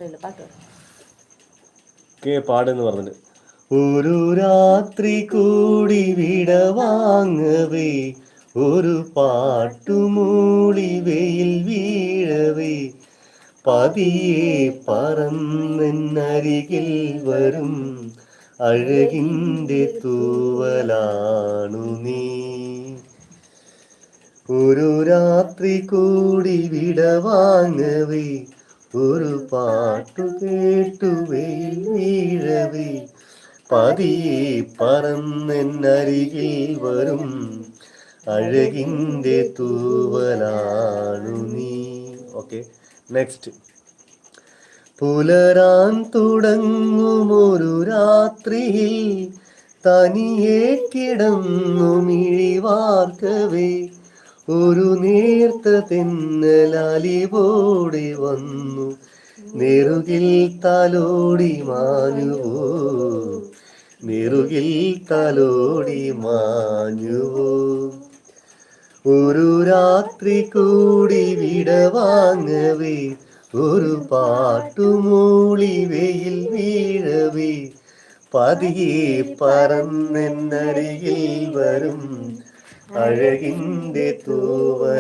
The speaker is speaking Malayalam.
പാട്ട് പാടെന്ന് പറഞ്ഞിട്ട് ഒരു രാത്രി കൂടി വിടവാങ്ങവേ ഒരു പാട്ടുമൂളി വെയിൽ വീഴവേ പതിയെ പറന്നരികിൽ വരും അഴകിൻ്റെ തൂവലാണു നീ. ഒരു രാത്രി കൂടി വിടവാങ്ങവേ ഒരു പാട്ടു കേട്ടു വെയിൽ വീഴവേ പതിയെ പറന്നരികിൽ വരും അഴകിൻ്റെ തൂവലാണു നീ. Okay, next. പുലരാൻ തുടങ്ങുമൊരു രാത്രിയിൽ തനിയെ കിടന്നു മിഴിവാർക്കവേ ഒരു നേർത്ത തെന്നലാലിവോടെ വന്നു നെറുകിൽ തലോടി മാഞ്ഞുവോ, നെറുകിൽ തലോടി മാഞ്ഞുവോ. ഒരു രാത്രി കൂടി വിടവാങ്ങവേ ഒരു പാട്ടുമൂളി വെയിൽ വീഴവേ പതിയെ പറന്നരികിൽ വരും അഴകിൻ്റെ തൂവ